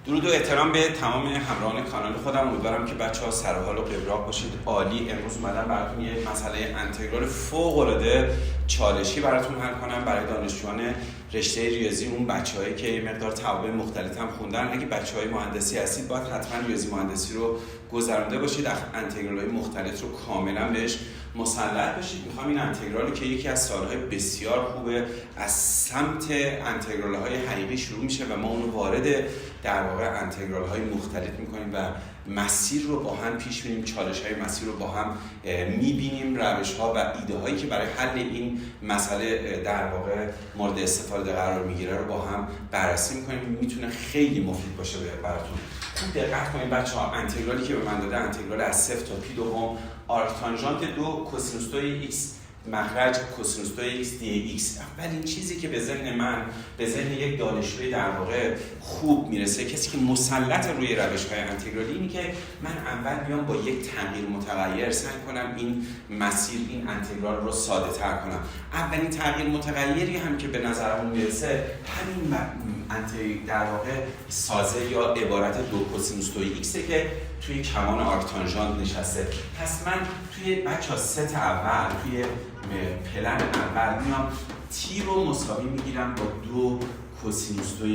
درود و احترام به تمام همراهان کانال خودم. امیدوارم که بچه‌ها سر حال و قبراق باشید. عالی. امروز اومدم براتون یه مسئله انتگرال فوق‌العاده چالشی براتون حل کنم برای دانشجویان رشته ریاضی، اون بچه‌هایی که یه مقدار توابع مختلف هم خوندن. اگه بچه‌های مهندسی هستید باید حتما ریاضی مهندسی رو گذرونده باشید، انتگرال‌های مختلف رو کاملا بهش مسلط بشید. میخوام این انتگرالی که یکی از سالهای بسیار خوبه از سمت انتگرال‌های حقیقی شروع میشه و ما اونو وارد در واقع انتگرال‌های مختلف میکنیم و مسیر رو با هم پیش می‌بریم، چالش‌های مسیر رو با هم می‌بینیم، روش‌ها و ایده‌هایی که برای حل این مسئله در واقع مورد استفاده قرار میگیره رو با هم بررسی می‌کنیم. میتونه خیلی مفید باشه براتون. خوب دقت کنید بچه‌ها، انتگرالی که به من داده انتگرال از 0 تا پی دوم آرک تانژانت 2 کوسینوس 2 x مخرج کوسینوس 2 x دی x. اولین چیزی که به ذهن من، به ذهن یک دانشجوی در واقع خوب میرسه، کسی که مسلط روی روش‌های انتگرالی، اینه که من اول بیام با یک تغییر متغیر سعی کنم این مسیر، این انتگرال رو ساده تر کنم. اولین تغییر متغیری هم که به نظرمون میرسه همین در واقع سازه یا عبارت 2 کوسینوس 2 x که توی کمان آرک تانژانت نشسته. پس من توی بچه‌ها ست اول، توی پلن اول میام تی رو مساوی میگیرم با 2 کوسینوس 2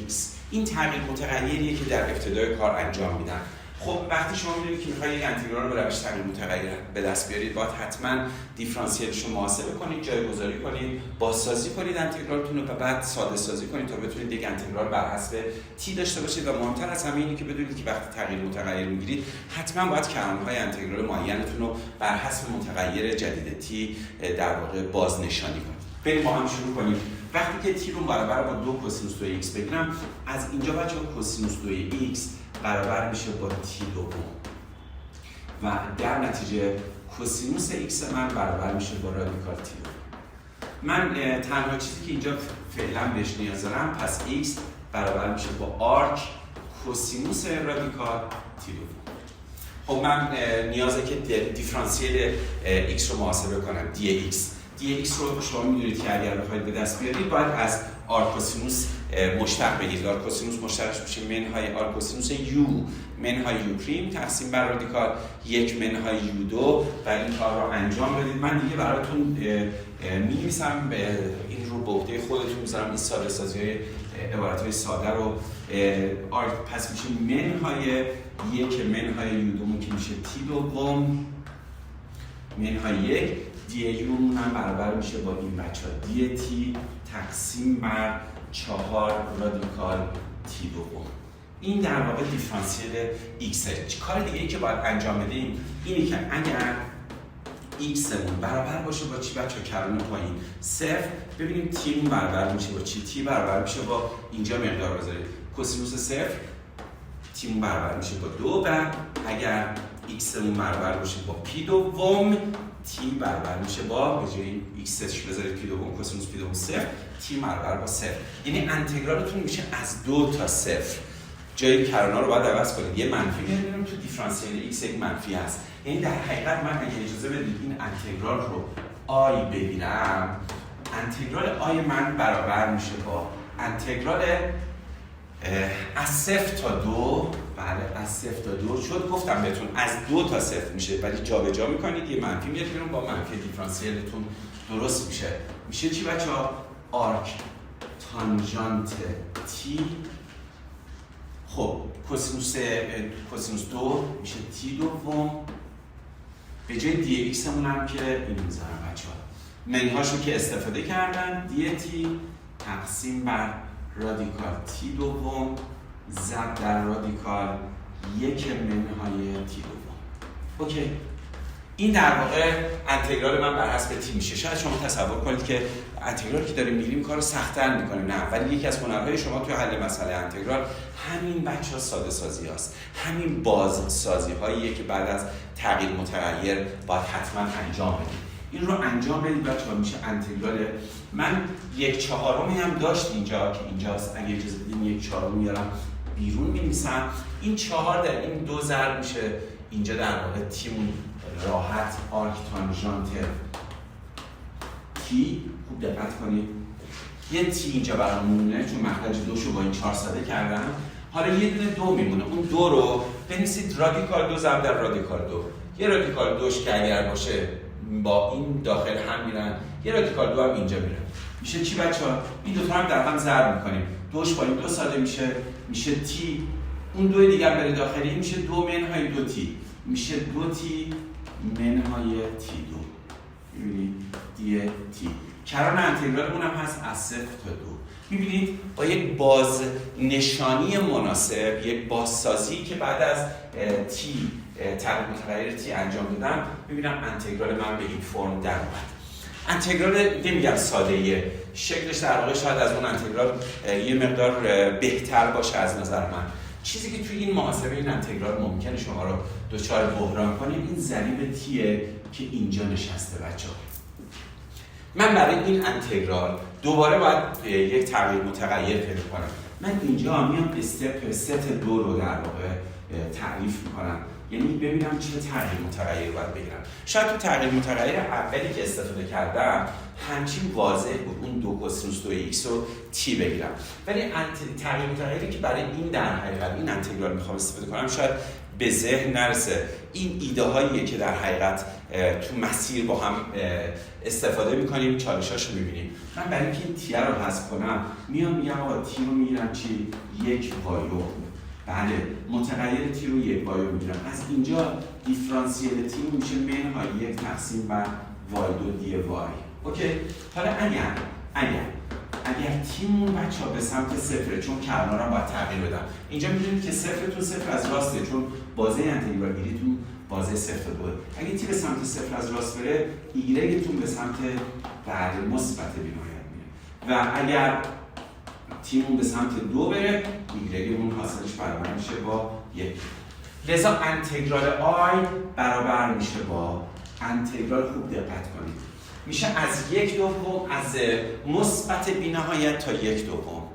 x. این تغییر متغیریه که در ابتدای کار انجام میدم. خب وقتی شما میدونید که میخواید یک انتگرال رو به روش تغییر متغیر به دست بیارید، باید حتما دیفرانسیلش رو محاسبه کنید، جایگذاری کنید، بازسازی کنید انتگرالتون رو و بعد ساده سازی کنید تا بتونید یک انتگرال بر حسب تی داشته باشید. و مهمتر از همه اینه که بدونید که وقتی تغییر متغیر میگیرید حتما باید کلمه‌های انتگرال معینتون رو بر حسب متغیر جدید تی در واقع بازنشانی کنید. بریم با هم شروع کنیم. وقتی که تی رو برابر با 2 کوسینوس 2 x بگیرم، از اینجا بچه‌ها کوسینوس 2 x برابر میشه با تی دوم و در نتیجه کوسینوس x من برابر میشه با رادیکال تی دوم. من تنها چیزی که اینجا فعلا بهش نیاز دارم، پس x برابر میشه با آرک کوسینوس رادیکال تی دوم. خب من نیازه که دیفرانسیل x رو محاسبه کنم، دی x رو شما میدونید که اگر بخواید به دست بیارید باید از آرکوسینوس مشتق بگیرید. آرکوسینوس مشتقش میشه منهای آرکوسینوس یو منهای یو پریم تقسیم بر رادیکال 1 منهای یو 2 و این کار رو انجام بدید. من دیگه براتون می‌نویسم، این رو به عهده خودتون میذارم. این ساده سازی‌های عبارت‌های ساده رو پس میشه منهای 1 منهای یو 2 که میشه تی دوم منهای 1 دی یو هم برابر میشه با این بچه‌ها دی تی تقسیم بر 4 رادیکال تی دوم. این در واقع دیفرانسیل ایکس. کار دیگه ای که باید انجام بدیم اینه که اگر ایکسمون برابر باشه با چی بچه‌ها؟ کران پایین 0. ببینیم تی مون برابر میشه با چی؟ تی برابر میشه با اینجا مقدار بذارید کوسینوس 0. تی مون برابر میشه با 2 و اگر ایکسمون برابر باشه با پی دوم، تی برابر میشه با به جای ایکسش بذارید پی دوم کوسینوس پی دوم 0، تی برابر با 0. یعنی انتگرالتون میشه از 2 تا 0. جای کرانا رو باید عوض کنید. یه منفی میاریم تو دیفرانسیل ایکس یک منفی هست. یعنی در حقیقت من اگه اجازه بدید این انتگرال رو آی بگیرم، انتگرال آی من برابر میشه با انتگرال از 0 تا 2. بله از 0 تا 2 شد. گفتم بهتون از 2 تا 0 میشه ولی جابجا میکنید، یه منفی میاد بیرون، با منفی دیفرانسیلتون درست میشه. میشه چی بچه‌ها؟ آرک تانژانت تی. خب کوسینوس 2 میشه تی دوم به جای دی ایکس همون هم که این میذارم بچه‌ها. منهاشو که استفاده کردن، دی تی تقسیم بر رادیکال تی دوم ضرب در رادیکال 1 منهای تی دوم. اوکی. این در واقع انتگرال من بر حسب تی میشه. شاید شما تصور کنید که انتگرال که داریم میگیریم کارو سخت‌تر میکنه. نه، ولی یکی از هنرهای شما توی حل مسئله انتگرال همین بچه‌ها ساده سازی هست. همین بازسازی هاییه که بعد از تغییر متغیر باید حتما انجام بدید. این رو انجام بدید بچه‌ها. میشه انتگرال من 1/4 هم داشت اینجا که اینجاست. اگه اجازه بدین 1/4 میارم بیرون می‌نویسم. این 4 در این 2 ضرب میشه اینجا در واقع تیمون راحت آرک تانژانت تی. خوب دقت کنید. یه تی اینجا برام مونه چون مخرج 2 شو با این 4 ساده کردم. حالا یه دونه دو میمونه، اون دو رو بنویسید رادیکال 2 ضرب در رادیکال 2. یه رادیکال 2ش که اگر باشه با این داخل هم میرن، یه رادیکال 2 هم اینجا میرن. میشه چی بچه‌ها؟ این دو تا هم در هم ضرب می‌کنیم. 2ش با این 2 ساده میشه تی. اون دو دیگه هم بره داخلی میشه 2 منهای 2 تی. میشه 2 تی منهای تی 2. می‌بینید دی تی. کران انتگرالمون هم هست از 0 تا 2. می‌بینید با یک باز نشانی مناسب، یک بازسازی که بعد از تی تغییر متغیر تی انجام دادم، می‌بینم انتگرال من به این فرم در اومد. انتگرال نمیگم ساده‌ایه، شکلش در واقع شاید از اون انتگرال یه مقدار بهتر باشه از نظر من. چیزی که توی این محاسبه این انتگرال ممکنه شما رو دچار بحران کنه، این ضریب تیه که اینجا نشسته بچه‌ها. من برای این انتگرال دوباره باید یک تغییر متغیر پیدا کنم. من اینجا میام استپ ست 2 رو در واقع تعریف میکنم، یعنی ببینم چه تغییر متغیر باید بگیرم. شاید تو تغییر متغیر اولی که استفاده کردم همچین واضح بود، اون 2 کوسینوس 2 ایکس رو تی بگیرم، ولی تغییر متغیری که برای این در حقیقت این انتگرال میخوام استفاده کنم شاید به ذهن نرسه. این ایده هاییه که در حقیقت تو مسیر با هم استفاده میکنیم، چالشاشو میبینیم. من برای اینکه این تی رو حذف کنم میگم آقا تی رو میگیرم چی؟ یک وایو. بله، متغیر تی رو یک وایو میگیرم. از اینجا دیفرانسیل تی میشه منهای 1 تقسیم بر وای 2 دی وای. اوکی؟ حالا اگر تیمون بچه‌ها به سمت صفره، چون کرنا رو باید تغییر بدم. اینجا می‌بینید که صفرتون صفر از راسته، چون بازه انتگرال گیریتون بازه 0 تا 2. اگه تی به سمت صفر از راست بره، ایگرگتون به سمت بعد مثبت بینهایت میره. و اگر تیمون به سمت 2 بره، ایگرگمون حاصلش برابر میشه با 1. لذا انتگرال آی برابر میشه با انتگرال، خوب دقت کنید، میشه از 1/2 از مثبت بی‌نهایت تا 1/2.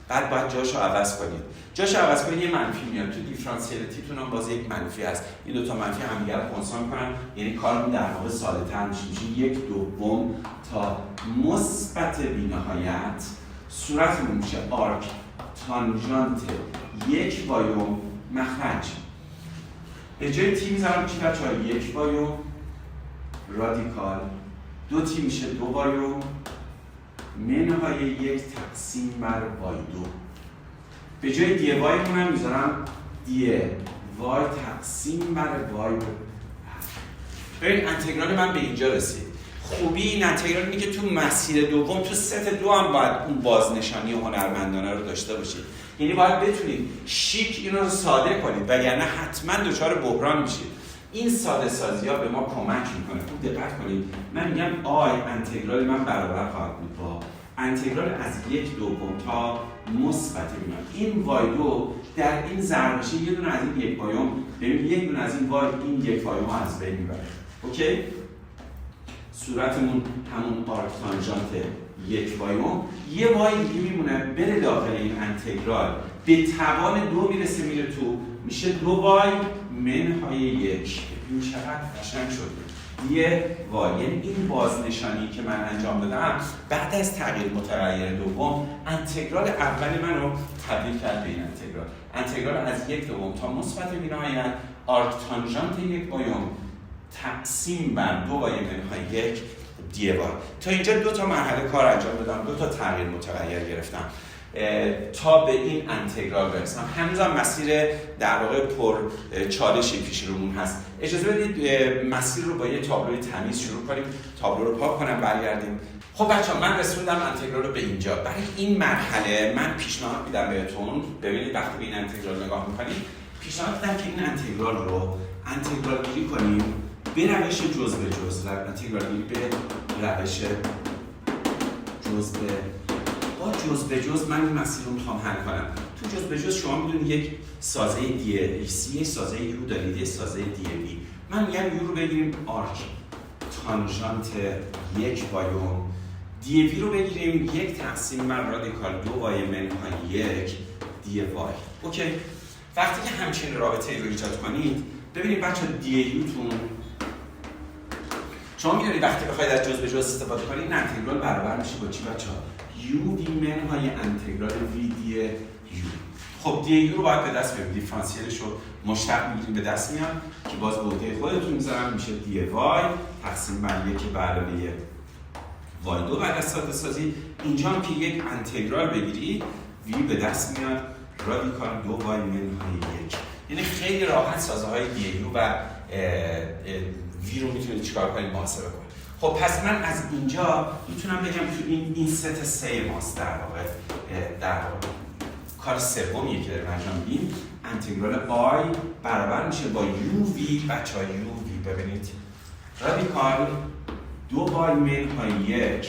بعد باید جاشو عوض کنید. جاشو عوض کنید یه منفی میاد. تو دیفرانسیلیتیتون هم باز یک منفی هست. این دو تا منفی همدیگه رو کنسان می‌کنن، یعنی کارمون در واقع ساده‌تر میشه. 1/2 تا مثبت بی‌نهایت. صورتمون میشه آرک تانژانت 1 وایوم مخرج. به جای تی میذارم چی بچه‌ها؟ 1 وایوم رادیکال 2 تی میشه 2 وایوم منهای 1 تقسیم بر وای 2. به جای دی وای مونم میذارم دی وای تقسیم بر وای 2. ببین انتگرال من به اینجا رسید. خوبی این انتگرال اینه که تو مسیر دوم، تو ست 2 هم باید اون بازنشانی هنرمندانه رو داشته باشید. یعنی باید بتونید شیک اینو رو ساده کنید، وگرنه حتما دچار بحران میشید. این ساده سازی ها به ما کمک میکنه. خوب دقت کنید، من میگم آی انتگرال من برابر خواهد بود با انتگرال از 1/2 تا مثبت میاد. این وای 2 در این ضرب میشه یه دونه از این 1 وایوم، ببین یه دونه از این وای این 1 وایوم از بین میبره. اوکی؟ صورتمون همون آرک تانژانت 1 وایوم، یه وای دیگه میمونه بره داخل این انتگرال، به توان 2 میرسه میره تو، میشه 2 وای منهای 1. این چقدر قشنگ شد. یه وای، یعنی این بازنشانی که من انجام دادم بعد از تغییر متغیر دوم، انتگرال اول منو تبدیل کرد به این انتگرال. انتگرال از 1/2 تا مثبت بی‌نهایت آرک تانژانت 1 وایوم تقسیم بر 2 وای منهای 1 دی وای. تا اینجا 2 تا مرحله کار انجام دادم، 2 تا تغییر متغیر گرفتم تا به این انتگرال برسم. هنوزم مسیر در واقع پر چالشی پیش رومون هست. اجازه بدید مسیر رو با یه تابلوی تمیز شروع کنیم. تابلو رو پاک کنم برگردیم. خب بچه‌ها من رسوندم انتگرال رو به اینجا. برای این مرحله من پیشنهاد میدم بهتون، ببینید وقتی به این انتگرال نگاه می‌کنید، پیشنهاد میدم که این انتگرال رو انتگرال گیری کنیم به روش جزء به جزء. انتگرال گیری به روش جزء با جزء به جزء من این مسیر رو میخوام حل کنم. تو جزء به جزء شما میدونید یک سازه دی ایکس، یک سازه یو دارید، یک سازه دی بی. من میگم یو رو بگیریم آرک تانژانت 1 وایوم، دی بی رو بگیریم 1 تقسیم بر رادیکال 2 وای منهای 1 دی وای. اوکی؟ وقتی که همچین رابطه رو ایجاد کنید، ببینید بچه‌ها دی یوتون شما میدونید وقتی بخواید از جزء به جزء استفاده کنید، این انتگرال برابر میشه با چی بچه‌ها؟ یو وی منهای انتگرال وی دی یو. خب دی یو رو باید به دست بیاریم، دیفرانسیلش رو مشتق میگیریم به دست میاد که باز به عهده خودتون میذارم، میشه دی وای تقسیم بر 1 به علاوه وای 2 بعد از ساده سازی. اینجا هم که یک انتگرال بگیری وی به دست میاد رادیکال 2 وای منهای 1. یعنی خیلی راحت سازه های دی یو و وی رو میتونید چیکار کنید؟ محاسبه کنید. خب پس من از اینجا میتونم بگم تو این ست سه ماست در واقع کار سومیه که داریم انجام میدیم. انتگرال آی برابر میشه با یو وی. بچه‌ها یو وی ببینید رادیکال 2 وای منهای 1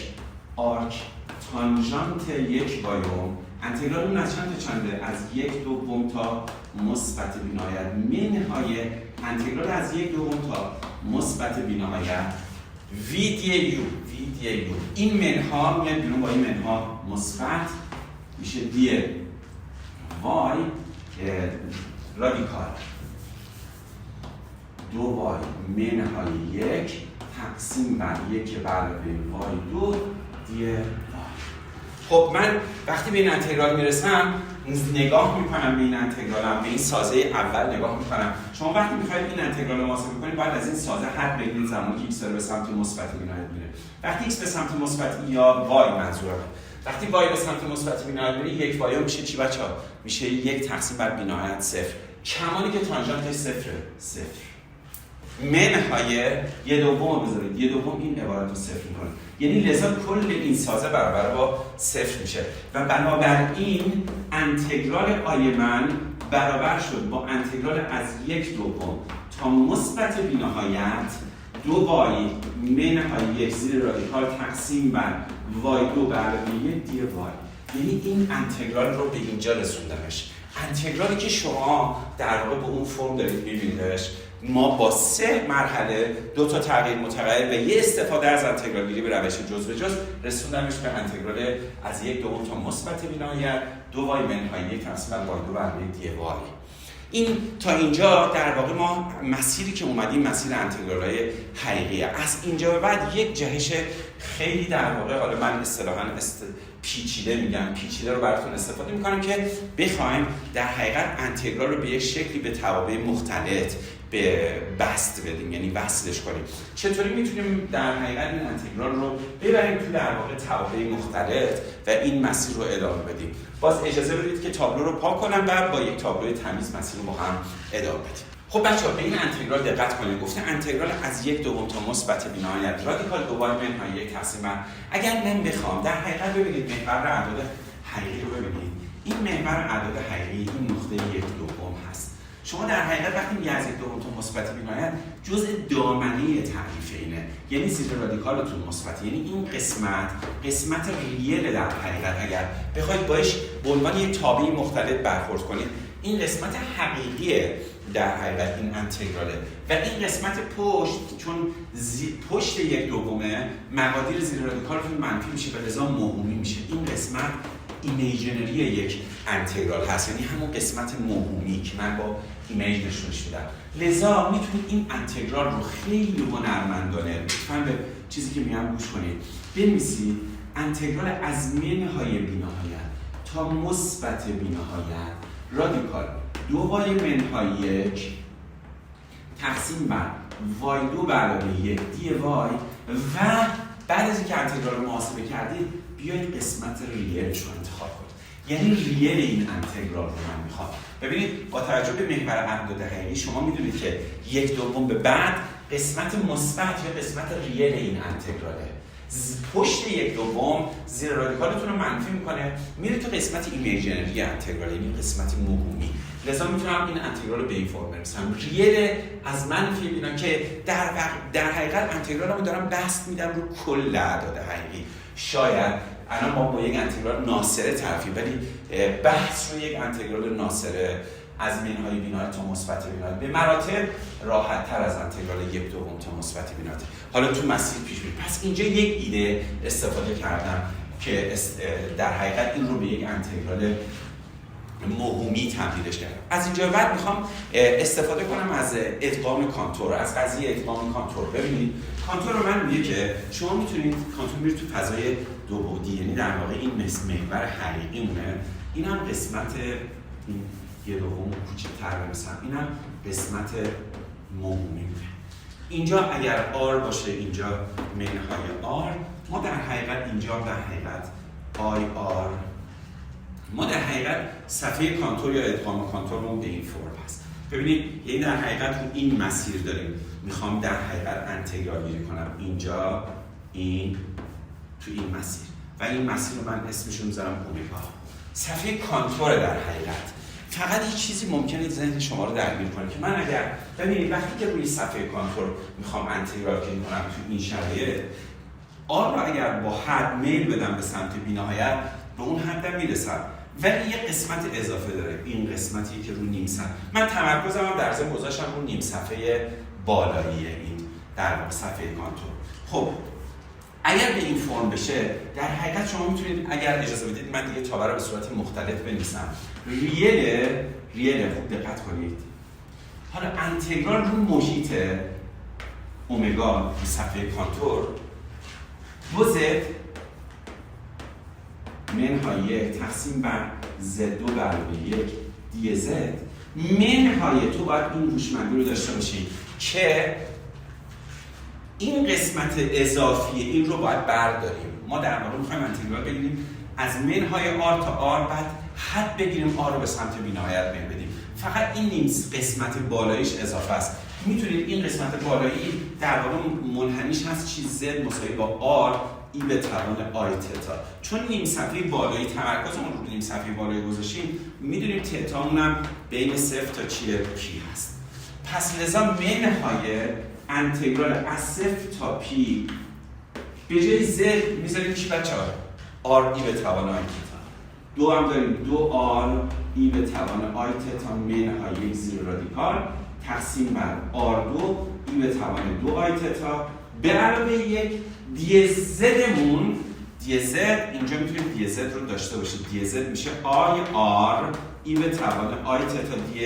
آرک تانژانت 1 وایوم. انتگرال اون از چنده؟ از 1/2 تا مثبت بی‌نهایت منهای انتگرال از 1/2 تا مثبت بی‌نهایت وی دی یو. این منها میاد بیرون با این منها مثبت میشه دی وای رادیکال 2 وای منهای 1 تقسیم بر 1 به علاوه وای 2 دی وای. خب من وقتی به این انتگرال میرسم نگاه میکنم به این انتگرالم، به این سازه اول نگاه میکنم. شما وقتی میخواید این انتگرال رو محاسبه کنید باید از این سازه حد بگیرید زمانی که ایکس داره به سمت مثبت بی‌نهایت میره. وقتی ایکس به سمت مثبت یا وای منظورمه، وقتی وای به سمت مثبت بی‌نهایت میره 1 وای میشه چی بچه‌ها؟ میشه 1 تقسیم بر بی‌نهایت 0. کمانی که تانژانتش 0 منهای 1/2 بذارید. 1/2 این عبارت رو 0 میکنه، یعنی لذا کل این سازه برابر با 0 میشه و بنابراین انتگرال آی من برابر شد با انتگرال از 1/2 تا مثبت بی‌نهایت 2 وای منهای 1 زیر رادیکال تقسیم بر وای 2 به علاوه 1 دی وای. یعنی این انتگرال رو به اینجا رسوندمش. انتگرالی که شما در واقع به اون فرم دارید میبینیدش. ما با 3 مرحله 2 تا تغییر متغیر و یه استفاده از انتگرال گیری به روش جز به جز رسوندمش به انتگرال از 1/2 تا مثبت بی‌نهایت 2 وای منهای 1 تقسیم بر وای 2 به علاوه دی وای. این تا اینجا در واقع ما مسیری که اومدیم مسیر انتگرال‌های حقیقیه. از اینجا به بعد یک جهش خیلی در واقع حالا من اصطلاحاً پیچیده میگم، پیچیده رو براتون استفاده میکنم که بخوایم در حقیقت انتگرال رو به یک شکلی به توابع مختلط به بست بدیم، یعنی وصلش کنیم. چطوری میتونیم در حقیقت این انتگرال رو ببریم تو در واقع توابع مختلط و این مسیر رو ادامه بدیم. باز اجازه بدید که تابلو رو پاک کنم و با یک تابلوی تمیز مسیر رو با هم ادامه بدیم. خب بچه‌ها به این انتگرال دقت کنید. گفته انتگرال از 1/2 تا مثبت بی‌نهایت رادیکال 2 وای منهای 1 تقسیم بر. اگر من بخوام در حقیقت ببینید محور اعداد حقیقی رو ببینید. این محور اعداد حقیقی این نقطه 1/2 هست. شما در حقیقت وقتی میگه از 1/2 تا مثبت بی‌نهایت جزء دامنه تعریف اینه، یعنی زیر رادیکالتون مثبت، یعنی این قسمت ریل در حقیقت اگر بخواید باش به عنوان یک تابع مختلط برخورد کنید این قسمت حقیقیه در حقیقت این انتگراله و این قسمت پشت چون پشت 1/2 مقادیر زیر رادیکالتون منفی میشه و لذا موهومی میشه. این قسمت ایمیجنری یک انتگرال هست، یعنی همون قسمت موهومی که من با ایمیج نشونش میدم. لذا میتونید این انتگرال رو خیلی هنرمندانه لطفاً به چیزی که میگم گوش کنید بنویسید. انتگرال از منهای بی‌نهایت تا مثبت بی‌نهایت رادیکال 2 وای منهای 1 تقسیم بر وای 2 به علاوه 1 دی وای و بعد از اینکه انتگرال رو محاسبه کردید بیاید قسمت ریلش رو انتخاب کنید. یعنی ریل این انتگرال رو من میخوام. ببینید با توجه به محور اعداد حقیقی شما میدونید که 1/2 به بعد قسمت مثبت یا قسمت ریل این انتگراله. پشت 1/2 زیر رادیکالتون رو منفی میکنه میره تو قسمت ایمیجنری انتگرال، یعنی قسمت موهومی. لذا میتونم این انتگرال رو به این فرم برسونم. ریل از منفی بینا که در حقیقت انتگرالمو دارم بست میدم رو کل اعداد حقیقی. شاید الان ما با یک انتگرال ناصره طرفی، ولی بحث رو یک انتگرال ناصره از منهای بی‌نهایت تا مثبت بی‌نهایت به مراتب راحت تر از انتگرال 1/2 تا مثبت بی‌نهایت حالا تو مسیر پیش میره. پس اینجا یک ایده استفاده کردم که در حقیقت این رو به یک انتگرال موهومی تبدیلش کردم. از اینجا بعد میخوام استفاده کنم از ادغام کانتور، از قضیه ادغام کانتور. ببینید کانتور رو من میگه که شما میتونید کانتور میره تو فضای دو بعدی، یعنی در واقع این محور حقیقی مونه، این هم قسمت این یه دوم کوچکتر بنویسم. اینم قسمت موهومی. اینجا اگر آر باشه اینجا منهای آر، ما در حقیقت اینجا در حقیقت آی آر، ما در حقیقت صفحه کانتور یا ادغام کانتورمون به این فرم هست. ببینید یعنی در حقیقت رو این مسیر داریم، میخوام در حقیقت انتگرال گیری کنم اینجا این تو این مسیر و این مسیر رو من اسمشو میذارم اومگا. صفحه کانتور در حقیقت فقط یه چیزی ممکنه ذهن شما رو درگیر کنه که من اگر ببینید وقتی که روی صفحه کانتور میخوام انتگرال گیری کنم تو این شرایط، آر رو اگر با حد میل بدم به سمت بی‌نهایت به اون حدم میرسم، ولی یه قسمت اضافه داره، این قسمتی که رو نیم صفحه من تمرکزم هم در ضمن گذاشتم رو نیم صفحه بالایی این در واقع صفحه کانتور. خب اگر به این فرم بشه در حقیقت شما میتونید اگر اجازه بدید من دیگه تابع رو به صورت مختلف بنویسم. ریل خوب دقت کنید. حالا انتگرال رو محیط اومگا به صفحه کانتور 2z منهای 1 تقسیم بر z2 برابر 1 دی z منهای تو باید این هوشمندی رو داشته باشید که این قسمت اضافی این رو باید برداریم. ما در واقع می‌خوایم انتگرال بگیریم از منهای آر تا آر، بعد حد بگیریم آر رو به سمت بی‌نهایت بدیم. فقط این نیم قسمت بالاییش اضافه است. میتونید این قسمت بالایی در واقع منحنیش هست چیز z مساوی با آر ای به توان آی تتا. چون نیم صفحه بالایی تمرکزمون رو نیم صفحه بالایی گذاشتیم، میدونیم تتامون بین 0 تا چیه پی هست. پس لذا منهای انتگرال از 0 تا پی به جای z میذاریم چی بچه‌ها؟ آر ای به توان آی تتا. دو هم داریم 2 آر ای به توان آی تتا منهای 1 زیر رادیکال تقسیم بر آر 2 ای به توان 2 آی تتا به علاوه 1 دی زدمون. دی زد اینجا میتونیم دی زد رو داشته باشید. دی زد میشه آی آر ای به توان آی تتا دی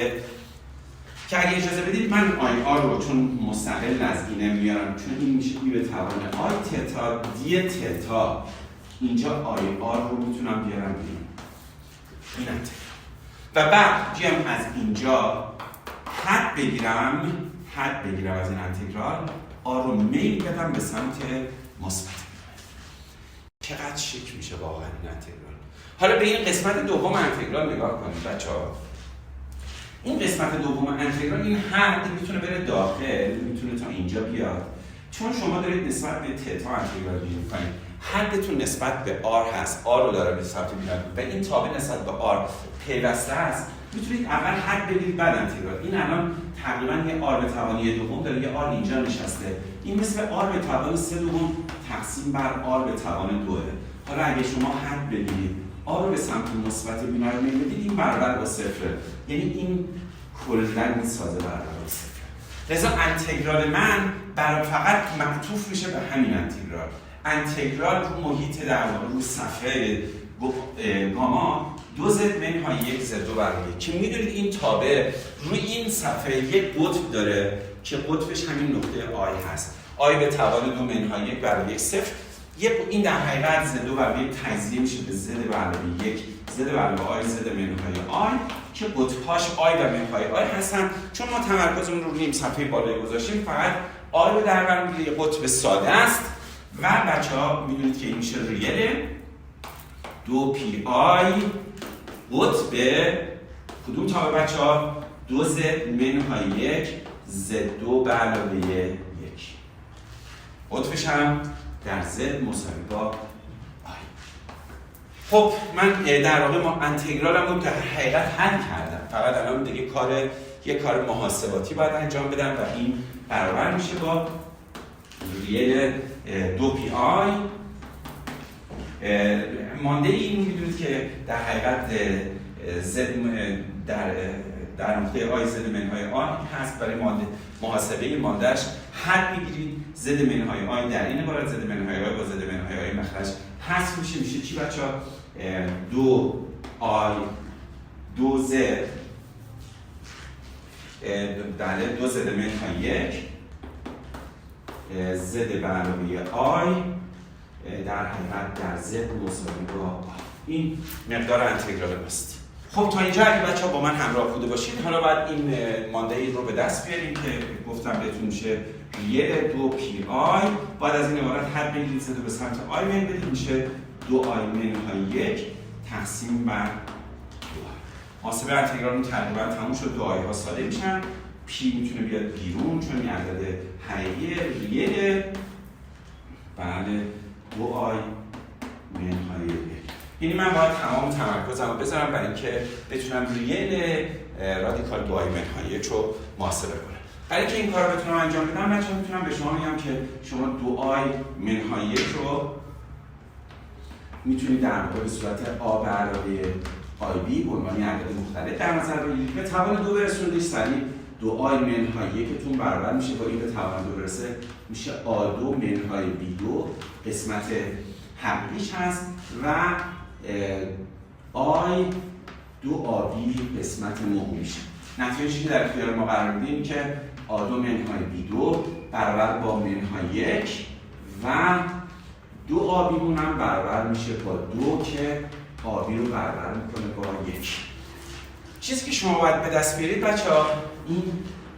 که اگه اجازه بدید من آی آر رو چون مستقل از اینه میارم، چون این میشه ای به توان آی تتا دی تتا. اینجا آی آر رو میتونم بیارم بیرون این انتگرال و بعد بیام از اینجا حد بگیرم از این انتگرال آر رو میل بدم به سمت مثبت. چقدر شیک میشه واقعا این انتگرال. حالا به این قسمت دوم انتگرال نگاه کنید بچه‌ها. این قسمت دوم انتگرال این حد میتونه بره داخل، میتونه تا اینجا بیاد. چون شما دارید نسبت به تتا انتگرال گیری می‌کنید، حدتون نسبت به آر هست، آر رو داره به سمت میاد و این تابع نسبت به آر پیوسته است. میتونید اول حد بدید بعد انتگرال. این الان تقریبا یه آر به توان 1 دوم داره، یه آر اینجا نشسته. این مثل آر به توان 3 دوم تقسیم بر آر به توان 2. حالا اگه شما حد بدید آر رو به سمت مثبت بی‌نهایت می‌برید، این برابر با 0. یعنی این کلاً این سازه برابر با 0. لذا انتگرال من فقط معطوف میشه به همین انتگرال. انتگرال رو محیط در واقع رو صفحه گاما 2z منهای 1 z2 برابر 1 که میدونید این تابع روی این صفحه یک قطب داره که قطبش همین نقطه آی هست. آی به توان 2 منهای 1 برابر 1 0. این در حقیقت z2 برابر 1 تجزیه میشه به z برابر 1 z برابر آی z منهای آی که قطب‌هاش آی و منهای آی هستن. چون ما تمرکزمون رو نیم صفحه بالایی گذاشتیم فقط آی رو در بر میگیره، یه قطب ساده است و بچه‌ها میدونید که این میشه ریل 2 پی آی قطب کدوم تابع بچه‌ها؟ 2z منهای 1 z2 به علاوه 1. قطبش هم در z مساوی با آی. خب من در واقع ما انتگرالم رو در حقیقت حل کردم. فقط الان دیگه یه کار محاسباتی باید انجام بدم و این برابر میشه با ریل 2 پی آی. مانده این میدونید که در حقیقت z در نقطه آی زد منهای آی هست. برای محاسبه ماندهش حد میگیرید زد منهای آی در این عبارت زد منهای آی با زد منهای آی مخرج هست میشه چی بچه ها؟ 2 آی 2 زد بله 2 زد منهای 1 زد به علاوه آی در حقیقت در زد مساوی با آی. این مقدار انتگرال ماست. خب تا اینجا اگه بچه‌ها با من همراه بوده باشید، حالا باید این مانده ای رو به دست بیاریم که گفتم بهتون میشه ریل 2 پی آی. بعد از این عبارت حد بگیرید زد به سمت آی میل بدید، میشه 2 آی منهای 1 تقسیم بر 2 آی. محاسبه انتگرال تقریبا تموم شد. 2 آی ها ساده میشن، پی میتونه بیاد بیرون چون این عدد حقیقی ریل. بله 2 آی منهای 1. یعنی من باید تمام تمرکزم رو بذارم برای اینکه بتونم ریل رادیکال 2 آی منهای 1 رو محاسبه کنم. برای اینکه این کار رو بتونم انجام بدم بچه‌ها میتونم به شما بگم که شما 2 آی منهای 1 رو میتونید در واقع به صورت آ به علاوه آی بی به عنوان عدد مختلف در نظر بگیرید. به توان 2 برسونیدش سریع 2 آی منهای 1 تون برابر میشه با این به توان 2 برسه میشه آ2 منهای بی 2 قسمت حقیقیش هست و آی 2 آبی قسمت مهم میشه. نتیجه‌ای که در اختیار ما قرار میدیم که آ2 منهای بی 2 برابر با منهای 1 و 2 آبیمون هم برابر میشه با 2 که آبی رو برابر میکنه با 1. چیزی که شما باید به دست بیارید بچه‌ها این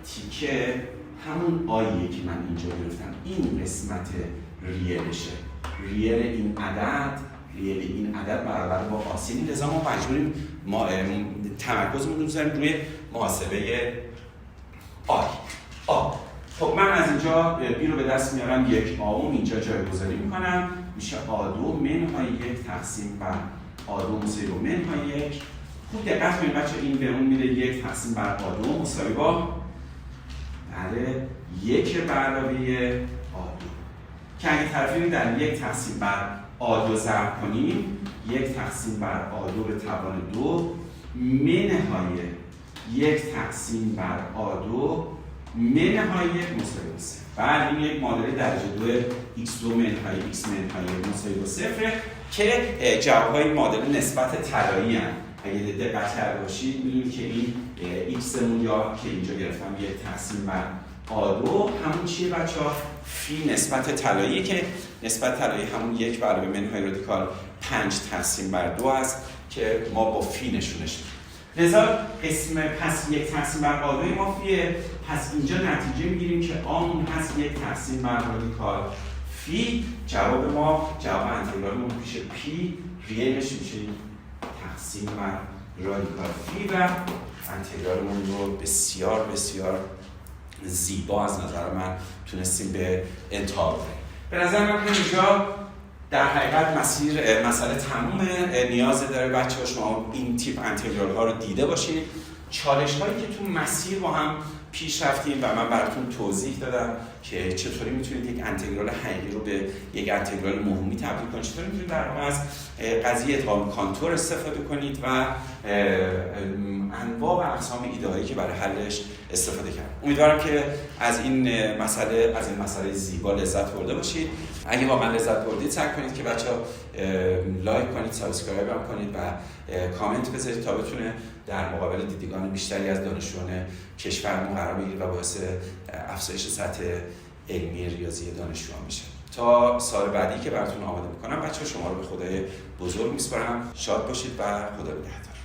تیکه همون آییه که من اینجا گرفتم، این قسمت ریلشه. ریل این عدد برابر با آسینی، لذا ما مجبوریم تمرکزمون رو بذاریم روی محاسبه آی. خب من از اینجا بی رو به دست میارم، 1 آوم اینجا جایگذاری میکنم، میشه آ2 منهای 1 تقسیم بر آ2 مساوی با منهای 1. خوب دقت کنید بچه، این به اون میده 1 تقسیم بر آ2 مساوی با بله 1 به علاوه آ2 که اگه طرفین در 1 تقسیم بر آ2 ضرب کنیم 1 تقسیم بر آ2 به توان 2 منهای 1 تقسیم بر آ2 منهای 1 مساوی با 0. بعد این یک معادله درجه 2 x2 منهای x منهای مساوی با 0 که جوابهای معادله نسبت طلایی هستند. اگه دقت کرده باشید می‌بینید که این x مون یا که اینجا گرفتم 1 تقسیم بر آ2 همون چیه بچه‌ها؟ فی نسبت طلایی که نسبت طلایی همون 1 علاوه منهای رادیکال 5 تقسیم بر 2 است که ما با فی نشونش میدیم. لذا اسم پس 1 تقسیم بر آ2 ما فیه. پس اینجا نتیجه میگیریم که آمون هست 1 تقسیم بر رادیکال فی. جواب ما جواب انتگرالمون میشه پی، ریلش میشه تقسیم بر رادیکال فی و انتگرالمون رو بسیار بسیار زیبا از نظر من تونستیم به انتها ببریم. به نظر من اینجا در حقیقت مسئله تمومه. نیاز داره بچه‌ها شما این تیپ انتگرال ها رو دیده باشید. چالش هایی که تو مسیر با هم پیش رفتیم و من براتون توضیح دادم که چطوری میتونید یک انتگرال حقیقی رو به یک انتگرال موهومی تبدیل کنید، چطوری میتونید در واقع از قضیه ادغام کانتور استفاده کنید و انواع و اقسام ایده هایی که برای حلش استفاده کردم. امیدوارم که از این مسئله زیبا لذت برده باشید. اگه واقعا لذت بردید سعی کنید که بچه‌ها لایک کنید، سابسکرایب هم کنید و کامنت بذارید تا بتونه در مقابل دیدگان بیشتری از دانشجویان کشورمون قرار بگیره و باعث افزایش سطح علمی ریاضی دانشجویان بشه. تا سال بعدی که براتون آماده میکنم بچه‌ها شما رو به خدای بزرگ میسپارم. شاد باشید و خدا نگهدار.